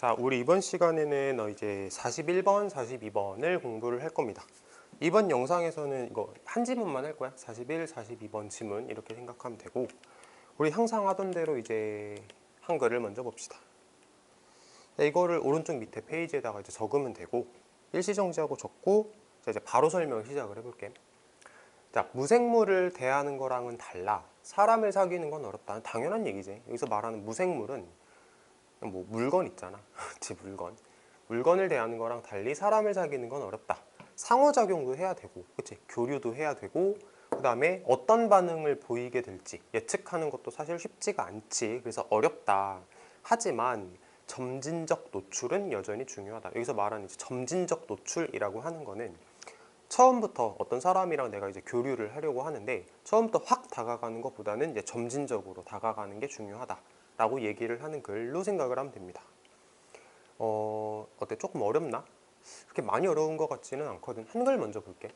자, 우리 이번 시간에는 이제 41번, 42번을 공부를 할 겁니다. 이번 영상에서는 이거 한 지문만 할 거야. 41, 42번 지문 이렇게 생각하면 되고, 우리 항상 하던 대로 이제 한글을 먼저 봅시다. 자, 이거를 오른쪽 밑에 페이지에다가 이제 적으면 되고, 일시정지하고 적고, 자, 이제 바로 설명 시작을 해볼게. 자, 무생물을 대하는 거랑은 달라. 사람을 사귀는 건 어렵다. 당연한 얘기지. 여기서 말하는 무생물은 뭐 물건 있잖아. 그치, 물건. 물건을 대하는 거랑 달리 사람을 사귀는 건 어렵다. 상호작용도 해야 되고, 그치? 교류도 해야 되고, 그 다음에 어떤 반응을 보이게 될지 예측하는 것도 사실 쉽지가 않지. 그래서 어렵다. 하지만 점진적 노출은 여전히 중요하다. 여기서 말하는 이제 점진적 노출이라고 하는 거는 처음부터 어떤 사람이랑 내가 이제 교류를 하려고 하는데 처음부터 확 다가가는 것보다는 이제 점진적으로 다가가는 게 중요하다라고 얘기를 하는 글로 생각을 하면 됩니다. 어때? 조금 어렵나? 그렇게 많이 어려운 것 같지는 않거든. 한글 먼저 볼게.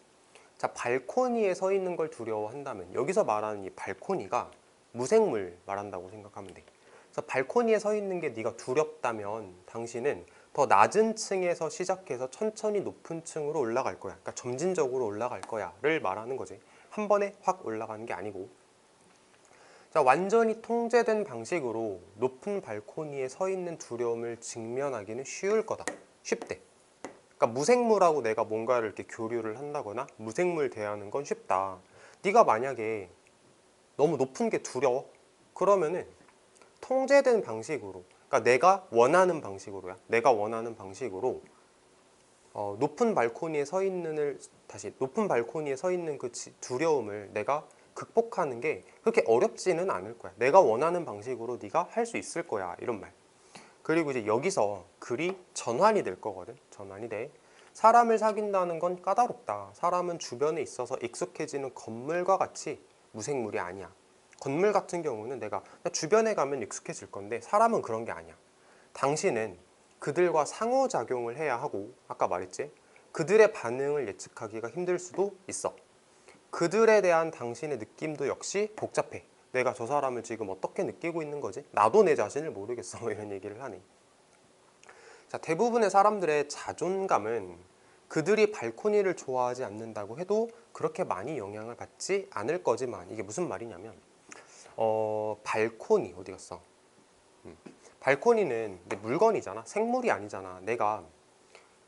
자, 발코니에 서 있는 걸 두려워한다면 여기서 말하는 이 발코니가 무생물 말한다고 생각하면 돼. 그래서 발코니에 서 있는 게 네가 두렵다면 당신은 더 낮은 층에서 시작해서 천천히 높은 층으로 올라갈 거야. 그러니까 점진적으로 올라갈 거야를 말하는 거지. 한 번에 확 올라가는 게 아니고. 자, 완전히 통제된 방식으로 높은 발코니에 서 있는 두려움을 직면하기는 쉬울 거다. 쉽대. 그러니까 무생물하고 내가 뭔가를 이렇게 교류를 한다거나 무생물 대하는 건 쉽다. 네가 만약에 너무 높은 게 두려워? 그러면은 통제된 방식으로, 그러니까 내가 원하는 방식으로야. 내가 원하는 방식으로 높은 발코니에 서 있는 높은 발코니에 서 있는 그 두려움을 내가 극복하는 게 그렇게 어렵지는 않을 거야. 내가 원하는 방식으로 네가 할 수 있을 거야. 이런 말. 그리고 이제 여기서 글이 전환이 될 거거든. 전환이 돼. 사람을 사귄다는 건 까다롭다. 사람은 주변에 있어서 익숙해지는 건물과 같이 무생물이 아니야. 건물 같은 경우는 내가 주변에 가면 익숙해질 건데 사람은 그런 게 아니야. 당신은 그들과 상호작용을 해야 하고, 아까 말했지? 그들의 반응을 예측하기가 힘들 수도 있어. 그들에 대한 당신의 느낌도 역시 복잡해. 내가 저 사람을 지금 어떻게 느끼고 있는 거지? 나도 내 자신을 모르겠어. 이런 얘기를 하네. 자, 대부분의 사람들의 자존감은 그들이 발코니를 좋아하지 않는다고 해도 그렇게 많이 영향을 받지 않을 거지만, 이게 무슨 말이냐면 발코니 어디 갔어? 발코니는 물건이잖아. 생물이 아니잖아. 내가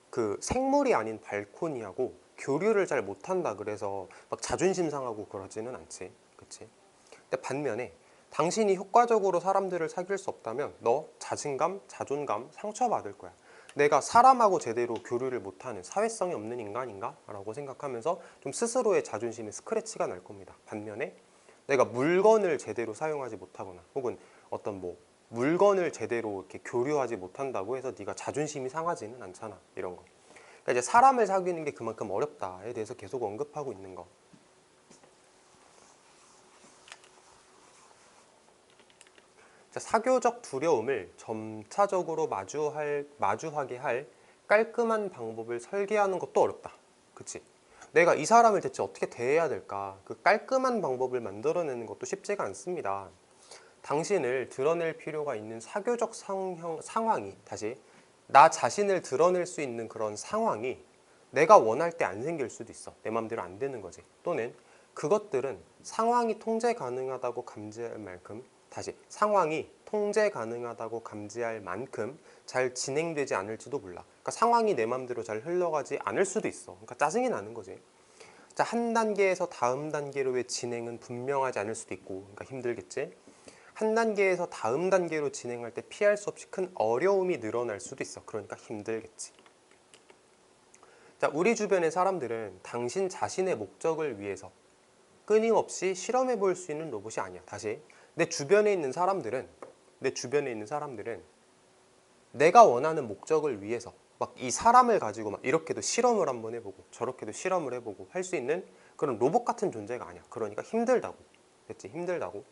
그 생물이 아닌 발코니하고 교류를 잘 못한다 그래서 막 자존심 상하고 그러지는 않지. 그치? 근데 반면에 당신이 효과적으로 사람들을 사귈 수 없다면 너 자신감, 자존감 상처받을 거야. 내가 사람하고 제대로 교류를 못하는 사회성이 없는 인간인가? 라고 생각하면서 좀 스스로의 자존심에 스크래치가 날 겁니다. 반면에 내가 물건을 제대로 사용하지 못하거나 혹은 어떤 물건을 제대로 이렇게 교류하지 못한다고 해서 네가 자존심이 상하지는 않잖아. 이런 거. 그러니까 이제 사람을 사귀는 게 그만큼 어렵다에 대해서 계속 언급하고 있는 거. 자, 사교적 두려움을 점차적으로 마주하게 할 깔끔한 방법을 설계하는 것도 어렵다. 그치? 내가 이 사람을 대체 어떻게 대해야 될까? 그 깔끔한 방법을 만들어내는 것도 쉽지가 않습니다. 당신을 드러낼 필요가 있는 사교적 상황이, 나 자신을 드러낼 수 있는 그런 상황이 내가 원할 때 안 생길 수도 있어. 내 맘대로 안 되는 거지. 또는 그것들은 상황이 통제 가능하다고 감지할 만큼, 상황이 통제 가능하다고 감지할 만큼 잘 진행되지 않을지도 몰라. 그러니까 상황이 내 맘대로 잘 흘러가지 않을 수도 있어. 그러니까 짜증이 나는 거지. 자, 한 단계에서 다음 단계로의 진행은 분명하지 않을 수도 있고, 그러니까 힘들겠지. 한 단계에서 다음 단계로 진행할 때 피할 수 없이 큰 어려움이 늘어날 수도 있어. 그러니까 힘들겠지. 자, 우리 주변의 사람들은 당신 자신의 목적을 위해서 끊임없이 실험해 볼 수 있는 로봇이 아니야. 내 주변에 있는 사람들은 내가 원하는 목적을 위해서 막 이 사람을 가지고 막 이렇게도 실험을 한번 해보고 저렇게도 실험을 해보고 할 수 있는 그런 로봇 같은 존재가 아니야. 그러니까 힘들다고. 됐지? 힘들다고.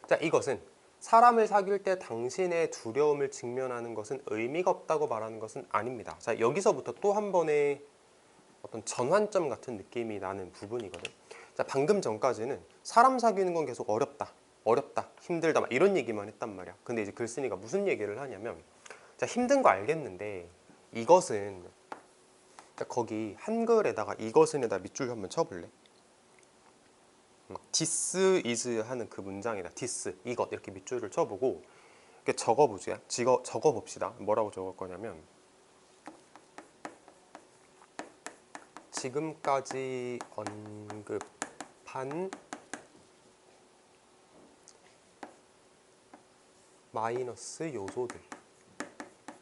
자, 이것은 사람을 사귈 때 당신의 두려움을 직면하는 것은 의미가 없다고 말하는 것은 아닙니다. 자, 여기서부터 또 한 번의 어떤 전환점 같은 느낌이 나는 부분이거든. 자, 방금 전까지는 사람 사귀는 건 계속 어렵다, 힘들다 막 이런 얘기만 했단 말이야. 근데 이제 글쓴이가 무슨 얘기를 하냐면, 자, 힘든 거 알겠는데 이것은, 자, 거기 한글에다가 이것은에다 밑줄 한번 쳐볼래? this is 하는 그 문장에다 this, 이것 이렇게 밑줄을 쳐보고 이렇게 적어보자. 적어봅시다. 뭐라고 적을 거냐면 지금까지 언급한 마이너스 요소들,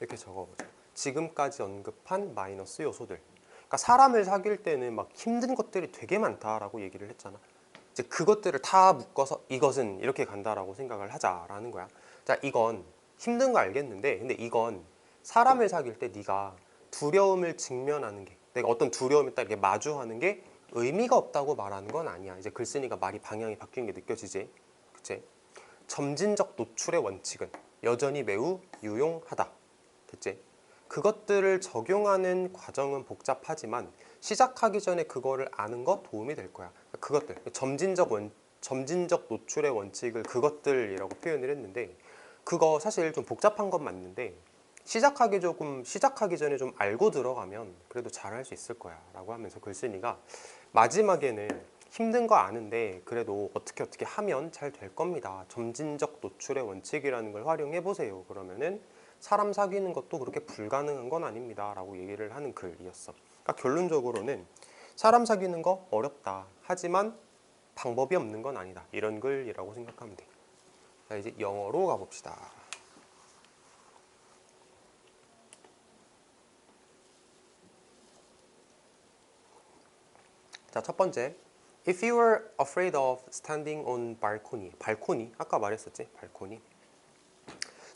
이렇게 적어보자. 지금까지 언급한 마이너스 요소들. 그러니까 사람을 사귈 때는 막 힘든 것들이 되게 많다라고 얘기를 했잖아. 이제 그것들을 다 묶어서 이것은 이렇게 간다라고 생각을 하자라는 거야. 자, 이건 힘든 거 알겠는데, 근데 이건 사람을 사귈 때 네가 두려움을 직면하는 게, 내가 어떤 두려움을 딱 이렇게 마주하는 게 의미가 없다고 말하는 건 아니야. 이제 글 쓰니까 말이 방향이 바뀐 게 느껴지지, 그치? 점진적 노출의 원칙은 여전히 매우 유용하다. 됐지? 그것들을 적용하는 과정은 복잡하지만 시작하기 전에 그거를 아는 거 도움이 될 거야. 그것들, 점진적 노출의 원칙을 그것들이라고 표현을 했는데, 그거 사실 좀 복잡한 건 맞는데 시작하기 전에 좀 알고 들어가면 그래도 잘할 수 있을 거야 라고 하면서 글쓴이가 마지막에는 힘든 거 아는데 그래도 어떻게 하면 잘 될 겁니다. 점진적 노출의 원칙이라는 걸 활용해 보세요. 그러면은 사람 사귀는 것도 그렇게 불가능한 건 아닙니다 라고 얘기를 하는 글이었어. 그러니까 결론적으로는 사람 사귀는 거 어렵다. 하지만 방법이 없는 건 아니다. 이런 글이라고 생각하면 돼. 자, 이제 영어로 가봅시다. 자, 첫 번째. If you were afraid of standing on balcony. 발코니. 아까 말했었지? 발코니.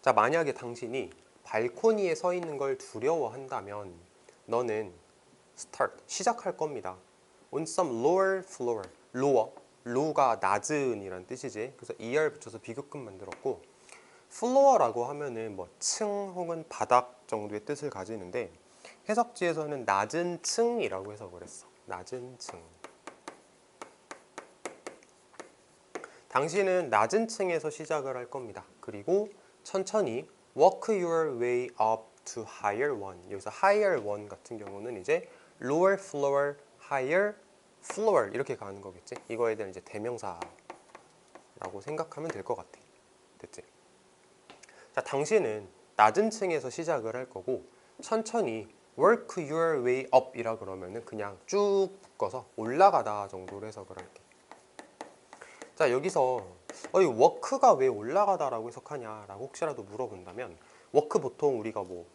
자, 만약에 당신이 발코니에 서 있는 걸 두려워한다면 너는 start, 시작할 겁니다. On some lower floor. lower. low가 낮은 이란 뜻이지. 그래서 er 붙여서 비교급 만들었고, floor라고 하면은 뭐 층 혹은 바닥 정도의 뜻을 가지는데 해석지에서는 낮은 층이라고 해석을 했어. 낮은 층. 당신은 낮은 층에서 시작을 할 겁니다. 그리고 천천히 work your way up to higher one. 여기서 higher one 같은 경우는 이제 lower floor, higher floor 이렇게 가는 거겠지. 이거에 대한 이제 대명사라고 생각하면 될 것 같아. 됐지? 자, 당신은 낮은 층에서 시작을 할 거고 천천히 work your way up 이라 그러면은 그냥 쭉 묶어서 올라가다 정도로 해석을 할게. 자, 여기서 이 워크가 왜 올라가다라고 해석하냐라고 혹시라도 물어본다면, 워크 보통 우리가 뭐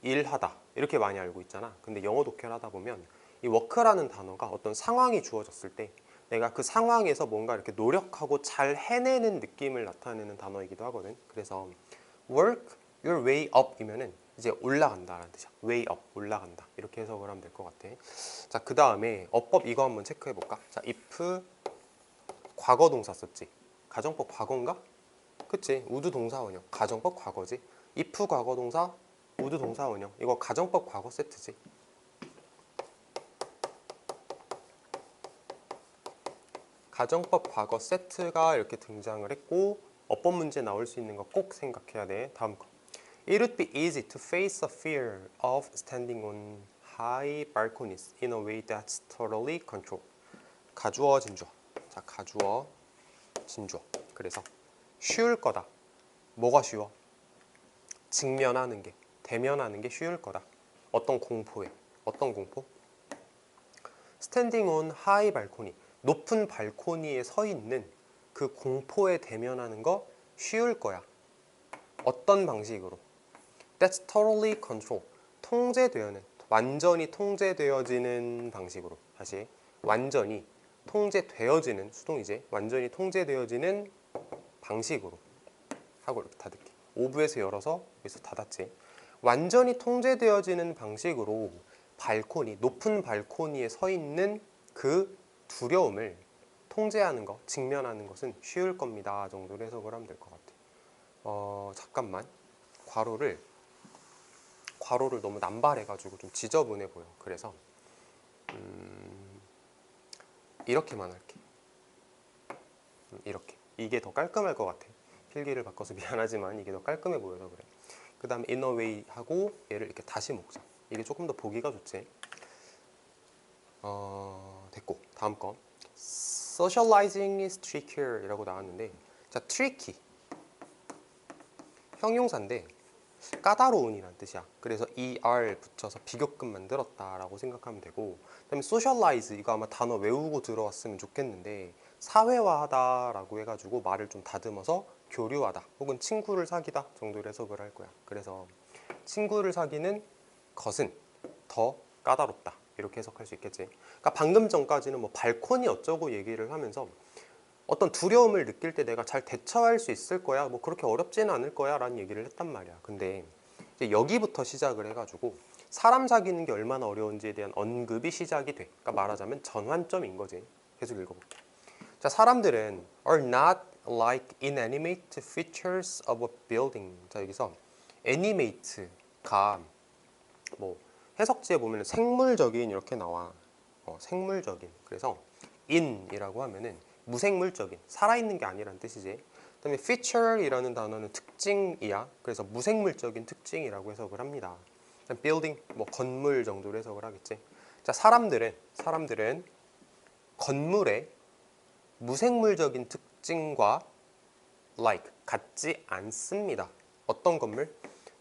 일하다 이렇게 많이 알고 있잖아. 근데 영어 독해를 하다 보면 이 워크라는 단어가 어떤 상황이 주어졌을 때 내가 그 상황에서 뭔가 이렇게 노력하고 잘 해내는 느낌을 나타내는 단어이기도 하거든. 그래서 work your way up 이면은 이제 올라간다라는 뜻이야. way up, 올라간다. 이렇게 해석을 하면 될 것 같아. 자, 그 다음에 어법 이거 한번 체크해 볼까? 자, if 과거 동사 썼지. 가정법 과거인가? 그치? 우드 동사 원형. 가정법 과거지. if 과거 동사, 우드 동사 원형. 이거 가정법 과거 세트지. 가정법 과거 세트가 이렇게 등장을 했고, 어법 문제 나올 수 있는 거 꼭 생각해야 돼. 다음 거. It would be easy to face the fear of standing on high balconies in a way that's totally controlled. 가주어 진주어. 자, 가주어 진주어. 그래서 쉬울 거다. 뭐가 쉬워? 직면하는 게, 대면하는 게 쉬울 거다. 어떤 공포에. 어떤 공포? 스탠딩 온 하이 발코니. 높은 발코니에 서 있는 그 공포에 대면하는 거 쉬울 거야. 어떤 방식으로? That's totally control. 통제되어는, 완전히 통제되어지는 방식으로. 다시 완전히 통제되어지는, 수동이지. 완전히 통제되어지는 방식으로 하고 이렇게 닫을게. 오브에서 열어서 여기서 닫았지. 완전히 통제되어지는 방식으로 발코니, 높은 발코니에 서 있는 그 두려움을 통제하는 거, 직면하는 것은 쉬울 겁니다 정도로 해석을 하면 될 것 같아. 잠깐만. 괄호를 너무 남발해가지고 좀 지저분해 보여. 그래서 이렇게만 할게. 이렇게. 이게 더 깔끔할 것 같아. 필기를 바꿔서 미안하지만 이게 더 깔끔해 보여서 그래. 그 다음에 in a way 하고 얘를 이렇게 다시 묶자. 이게 조금 더 보기가 좋지. 됐고 다음 거 socializing is trickier 이라고 나왔는데, 자 tricky 형용사인데 까다로운이란 뜻이야. 그래서 er 붙여서 비교급 만들었다 라고 생각하면 되고, 그 다음에 socialize 이거 아마 단어 외우고 들어왔으면 좋겠는데 사회화하다 라고 해가지고 말을 좀 다듬어서 교류하다 혹은 친구를 사귀다 정도로 해석을 할 거야. 그래서 친구를 사귀는 것은 더 까다롭다 이렇게 해석할 수 있겠지. 그러니까 방금 전까지는 뭐 발코니 어쩌고 얘기를 하면서 어떤 두려움을 느낄 때 내가 잘 대처할 수 있을 거야, 뭐 그렇게 어렵지는 않을 거야 라는 얘기를 했단 말이야. 근데 이제 여기부터 시작을 해가지고 사람 사귀는 게 얼마나 어려운지에 대한 언급이 시작이 돼. 그러니까 말하자면 전환점인 거지. 계속 읽어볼게. 자, 사람들은 are not like inanimate features of a building. 자, 여기서 animate가 뭐 해석지에 보면 생물적인 이렇게 나와. 생물적인. 그래서 in이라고 하면은 무생물적인, 살아있는 게 아니란 뜻이지. 그 다음에 feature이라는 단어는 특징이야. 그래서 무생물적인 특징이라고 해석을 합니다. building, 뭐 건물 정도로 해석을 하겠지. 자, 사람들은 건물의 무생물적인 특징과 like, 같지 않습니다. 어떤 건물?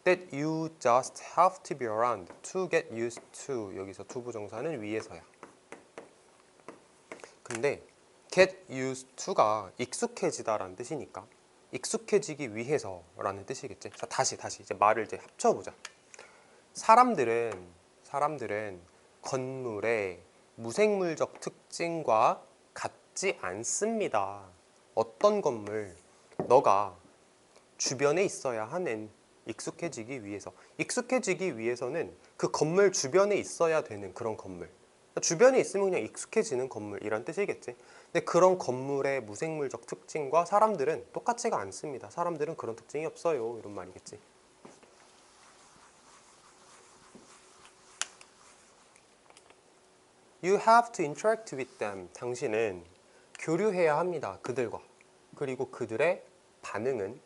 That you just have to be around to get used to. 여기서 투부정사는 위에서야. 근데 get used to가 익숙해지다라는 뜻이니까 익숙해지기 위해서라는 뜻이겠지. 자, 다시 이제 말을 이제 합쳐보자. 사람들은 건물의 무생물적 특징과 같지 않습니다. 어떤 건물? 너가 주변에 있어야 하는, 익숙해지기 위해서는 그 건물 주변에 있어야 되는 그런 건물. 주변에 있으면 그냥 익숙해지는 건물이란 뜻이겠지. 근데 그런 건물의 무생물적 특징과 사람들은 똑같지가 않습니다. 사람들은 그런 특징이 없어요. 이런 말이겠지. You have to interact with them. 당신은 교류해야 합니다. 그들과. 그리고 그들의 반응은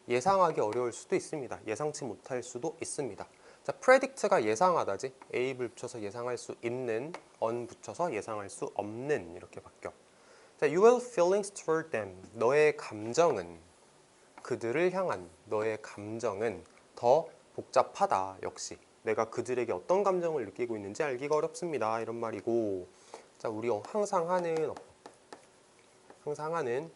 예상하기 어려울 수도 있습니다. 예상치 못할 수도 있습니다. 자, predict가 예상하다지. a를 붙여서 예상할 수 있는, on 붙여서 예상할 수 없는 이렇게 바뀌어. 자, your feelings toward them. 너의 감정은, 그들을 향한 너의 감정은 더 복잡하다. 역시 내가 그들에게 어떤 감정을 느끼고 있는지 알기가 어렵습니다. 이런 말이고, 자, 우리 항상 하는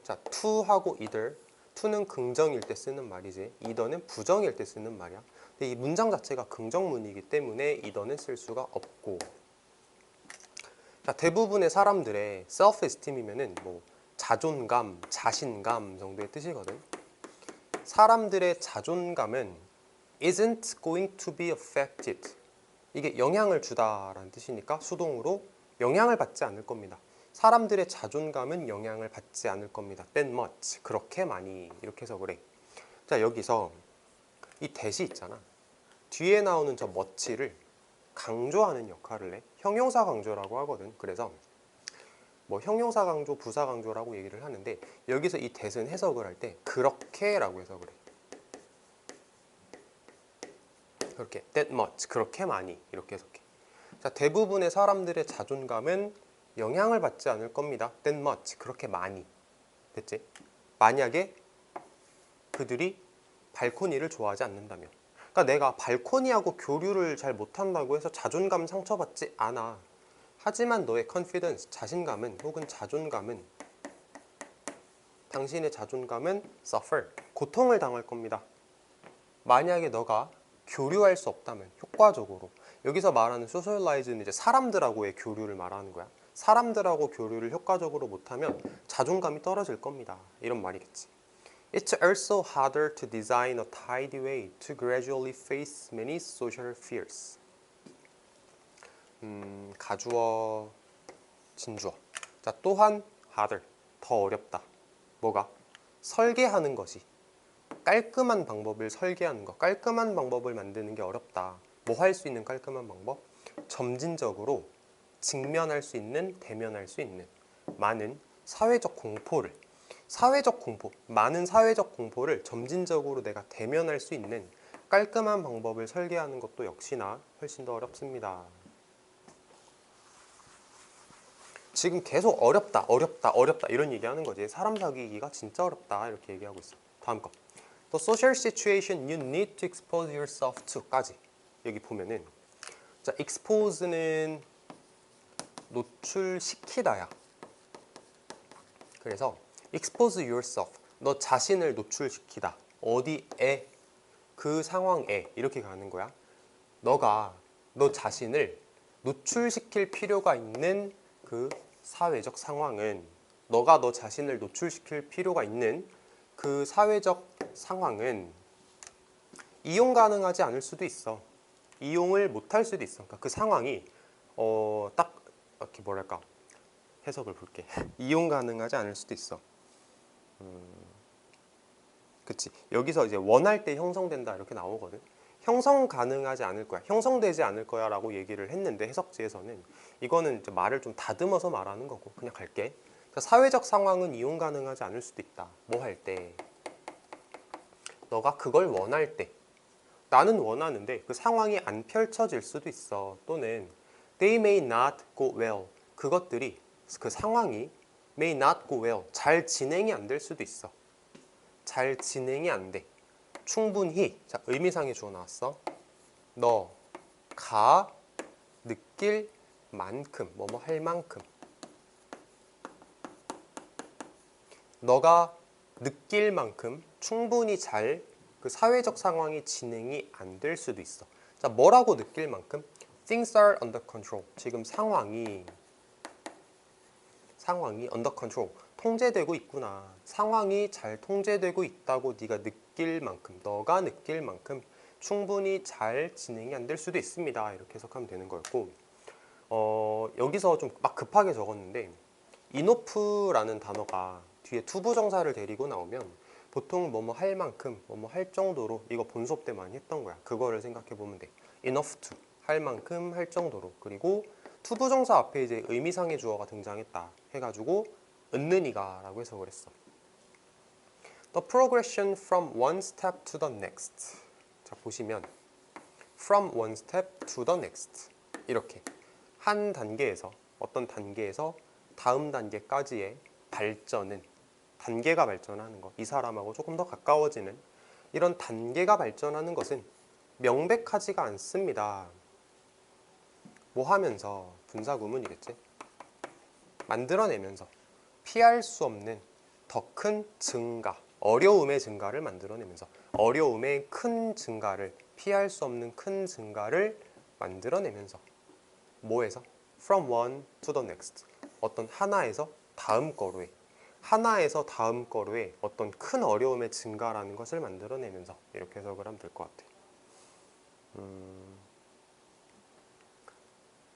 자, to하고 either. to는 긍정일 때 쓰는 말이지, either는 부정일 때 쓰는 말이야. 근데 이 문장 자체가 긍정문이기 때문에 either는 쓸 수가 없고. 자, 대부분의 사람들의 self-esteem이면은 뭐 자존감, 자신감 정도의 뜻이거든. 사람들의 자존감은 isn't going to be affected. 이게 영향을 주다라는 뜻이니까 수동으로 영향을 받지 않을 겁니다. 사람들의 자존감은 영향을 받지 않을 겁니다. that much. 그렇게 많이. 이렇게 해서 그래. 자, 여기서 이 that이 있잖아. 뒤에 나오는 저 much를 강조하는 역할을 해. 형용사 강조라고 하거든. 그래서 뭐 형용사 강조, 부사 강조라고 얘기를 하는데 여기서 이 that은 해석을 할 때 그렇게라고 해석을 해. 그렇게 that much. 그렇게 많이. 이렇게 해석해. 자, 대부분의 사람들의 자존감은 영향을 받지 않을 겁니다. that much. 그렇게 많이. 됐지? 만약에 그들이 발코니를 좋아하지 않는다면. 그러니까 내가 발코니하고 교류를 잘 못한다고 해서 자존감 상처받지 않아. 하지만 너의 confidence, 자신감은 혹은 자존감은, 당신의 자존감은 suffer, 고통을 당할 겁니다. 만약에 너가 교류할 수 없다면, 효과적으로. 여기서 말하는 socialize는 이제 사람들하고의 교류를 말하는 거야. 사람들하고 교류를 효과적으로 못하면 자존감이 떨어질 겁니다. 이런 말이겠지. It's also harder to design a tidy way to gradually face many social fears. 가주어, 진주어. 자, 또한 harder, 더 어렵다. 뭐가? 설계하는 것이. 깔끔한 방법을 설계하는 것, 깔끔한 방법을 만드는 게 어렵다. 뭐 할 수 있는 깔끔한 방법? 점진적으로 직면할 수 있는, 대면할 수 있는 많은 사회적 공포를, 많은 사회적 공포를 점진적으로 내가 대면할 수 있는 깔끔한 방법을 설계하는 것도 역시나 훨씬 더 어렵습니다. 지금 계속 어렵다 이런 얘기하는 거지. 사람 사귀기가 진짜 어렵다 이렇게 얘기하고 있어. 다음 거. The social situation you need to expose yourself to까지 여기 보면은 자, expose는 노출시키다야. 그래서 expose yourself, 너 자신을 노출시키다. 어디에? 그 상황에 이렇게 가는 거야. 너가 너 자신을 노출시킬 필요가 있는 그 사회적 상황은 너가 너 자신을 노출시킬 필요가 있는 그 사회적 상황은 이용 가능하지 않을 수도 있어. 이용을 못할 수도 있어. 그러니까 그 상황이 딱 이렇게 뭐랄까 해석을 볼게. 이용 가능하지 않을 수도 있어. 그치. 여기서 이제 원할 때 형성된다 이렇게 나오거든. 형성 가능하지 않을 거야. 형성되지 않을 거야 라고 얘기를 했는데 해석지에서는 이거는 이제 말을 좀 다듬어서 말하는 거고 그냥 갈게. 사회적 상황은 이용 가능하지 않을 수도 있다. 뭐 할 때? 너가 그걸 원할 때. 나는 원하는데 그 상황이 안 펼쳐질 수도 있어. 또는 they may not go well. 그것들이 그 상황이 may not go well. 잘 진행이 안 될 수도 있어. 잘 진행이 안 돼. 충분히. 자, 의미상의 주어 나왔어. 너가 느낄 만큼, 뭐뭐 할 만큼. 너가 느낄 만큼 충분히 잘 그 사회적 상황이 진행이 안 될 수도 있어. 자, 뭐라고 느낄 만큼? Things are under control. 지금 상황이 under control. 통제되고 있구나. 상황이 잘 통제되고 있다고 네가 느낄 만큼, 너가 느낄 만큼 충분히 잘 진행이 안 될 수도 있습니다. 이렇게 해석하면 되는 거였고 여기서 좀 막 급하게 적었는데 enough라는 단어가 뒤에 투부정사를 데리고 나오면 보통 뭐뭐 할 만큼, 뭐뭐 할 정도로 이거 본 수업 때 많이 했던 거야. 그거를 생각해 보면 돼. enough to, 할 만큼, 할 정도로. 그리고 투부정사 앞에 이제 의미상의 주어가 등장했다 해가지고 은는이가 라고 해석을 했어. The progression from one step to the next. 자, 보시면 from one step to the next 이렇게 한 단계에서 어떤 단계에서 다음 단계까지의 발전은 단계가 발전하는 것, 이 사람하고 조금 더 가까워지는 이런 단계가 발전하는 것은 명백하지가 않습니다. 뭐 하면서? 분사구문이겠지. 만들어내면서 피할 수 없는 더 큰 증가, 어려움의 증가를 만들어내면서 어려움의 큰 증가를, 피할 수 없는 큰 증가를 만들어내면서 뭐에서? From one to the next. 어떤 하나에서 다음 거로에, 하나에서 다음 거로에 어떤 큰 어려움의 증가라는 것을 만들어내면서 이렇게 해석을 하면 될 것 같아.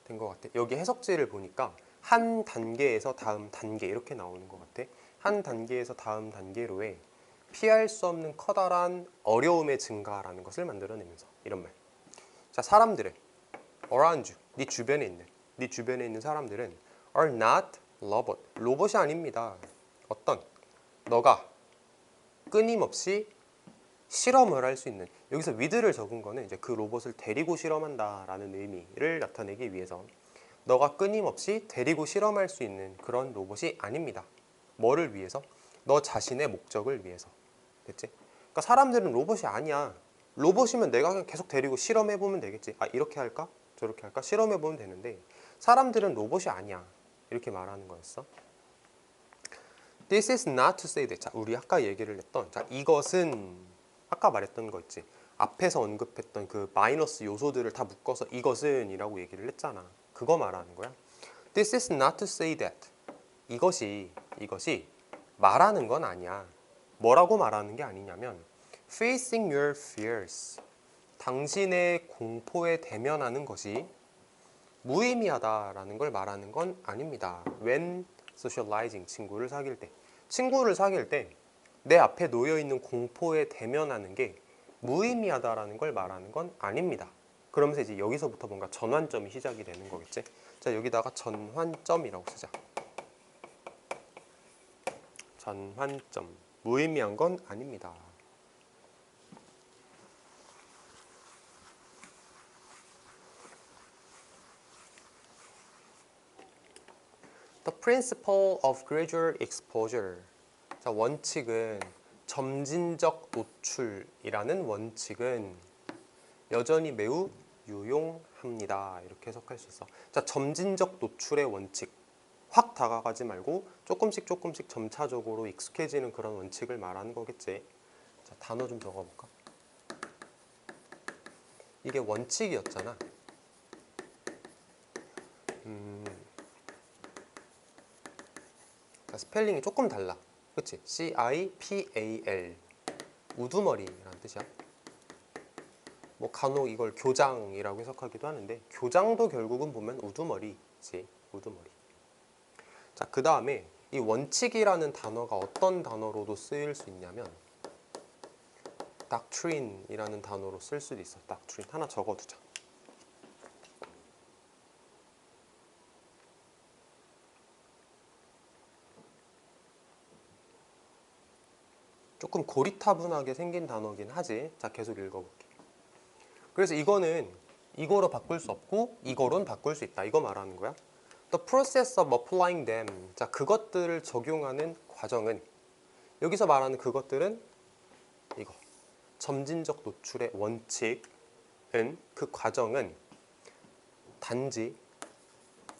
된 것 같아. 여기 해석지를 보니까 한 단계에서 다음 단계 이렇게 나오는 것 같아. 한 단계에서 다음 단계로의 피할 수 없는 커다란 어려움의 증가라는 것을 만들어내면서 이런 말. 자, 사람들은 around you, 네 주변에 있는 사람들은 are not robot, 로봇이 아닙니다. 어떤 너가 끊임없이 실험을 할 수 있는, 여기서 with를 적은 거는 이제 그 로봇을 데리고 실험한다라는 의미를 나타내기 위해서 너가 끊임없이 데리고 실험할 수 있는 그런 로봇이 아닙니다. 뭐를 위해서? 너 자신의 목적을 위해서. 됐지? 그러니까 사람들은 로봇이 아니야. 로봇이면 내가 그냥 계속 데리고 실험해보면 되겠지. 아, 이렇게 할까? 저렇게 할까? 실험해보면 되는데 사람들은 로봇이 아니야. 이렇게 말하는 거였어. This is not to say that. 자, 우리 아까 얘기를 했던, 자, 이것은 아까 말했던 거 있지. 앞에서 언급했던 그 마이너스 요소들을 다 묶어서 이것은 이라고 얘기를 했잖아. 그거 말하는 거야. This is not to say that. 이것이 말하는 건 아니야. 뭐라고 말하는 게 아니냐면 facing your fears. 당신의 공포에 대면하는 것이 무의미하다라는 걸 말하는 건 아닙니다. When socializing, 친구를 사귈 때 내 앞에 놓여있는 공포에 대면하는 게 무의미하다라는 걸 말하는 건 아닙니다. 그러면서 이제 여기서부터 뭔가 전환점이 시작이 되는 거겠지. 자, 여기다가 전환점이라고 쓰자. 전환점. 무의미한 건 아닙니다. principle of gradual exposure. 자, 원칙은 점진적 노출이라는 원칙은 여전히 매우 유용합니다. 이렇게 해석할 수 있어. 자, 점진적 노출의 원칙. 확 다가가지 말고 조금씩 조금씩 점차적으로 익숙해지는 그런 원칙을 말하는 거겠지. 자, 단어 좀 적어볼까? 이게 원칙이었잖아. 자, 스펠링이 조금 달라. 그치? CIPAL. 우두머리라는 뜻이야. 뭐 간혹 이걸 교장이라고 해석하기도 하는데 교장도 결국은 보면 우두머리지. 우두머리. 자, 그 다음에 이 원칙이라는 단어가 어떤 단어로도 쓰일 수 있냐면 doctrine이라는 단어로 쓸 수도 있어. doctrine. 하나 적어두자. 조금 고리타분하게 생긴 단어긴 하지. 자, 계속 읽어볼게. 그래서 이거는 이거로 바꿀 수 없고 이거로는 바꿀 수 있다. 이거 말하는 거야. The process of applying them. 자, 그것들을 적용하는 과정은, 여기서 말하는 그것들은 이거. 점진적 노출의 원칙은, 그 과정은 단지,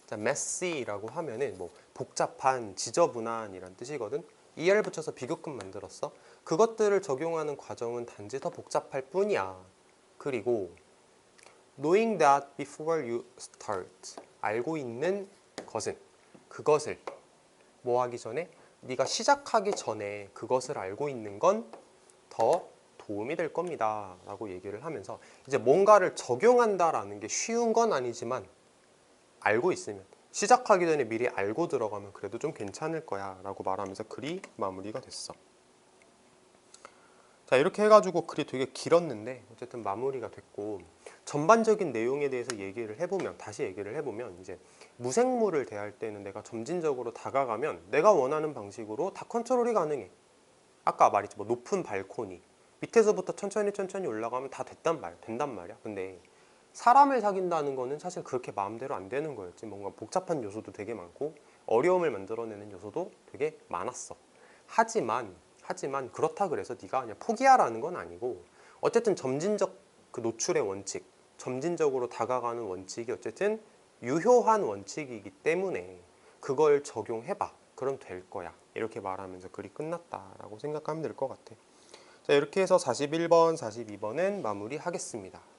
자, messy라고 하면은 뭐 복잡한, 지저분한이란 뜻이거든. ER 붙여서 비교급 만들었어. 그것들을 적용하는 과정은 단지 더 복잡할 뿐이야. 그리고 knowing that before you start. 알고 있는 것은, 그것을 뭐 하기 전에, 네가 시작하기 전에 그것을 알고 있는 건 더 도움이 될 겁니다 라고 얘기를 하면서, 이제 뭔가를 적용한다라는 게 쉬운 건 아니지만 알고 있으면, 시작하기 전에 미리 알고 들어가면 그래도 좀 괜찮을 거야 라고 말하면서 글이 마무리가 됐어. 자, 이렇게 해가지고 글이 되게 길었는데 어쨌든 마무리가 됐고, 전반적인 내용에 대해서 다시 얘기를 해보면 이제 무생물을 대할 때는 내가 점진적으로 다가가면 내가 원하는 방식으로 다 컨트롤이 가능해. 아까 말했지, 뭐 높은 발코니 밑에서부터 천천히 올라가면 다 된단 말이야. 근데 사람을 사귄다는 거는 사실 그렇게 마음대로 안 되는 거였지. 뭔가 복잡한 요소도 되게 많고 어려움을 만들어내는 요소도 되게 많았어. 하지만 그렇다 그래서 네가 그냥 포기하라는 건 아니고, 어쨌든 점진적 그 노출의 원칙, 점진적으로 다가가는 원칙이 어쨌든 유효한 원칙이기 때문에 그걸 적용해봐. 그럼 될 거야. 이렇게 말하면서 글이 끝났다라고 생각하면 될 것 같아. 자, 이렇게 해서 41번, 42번은 마무리하겠습니다.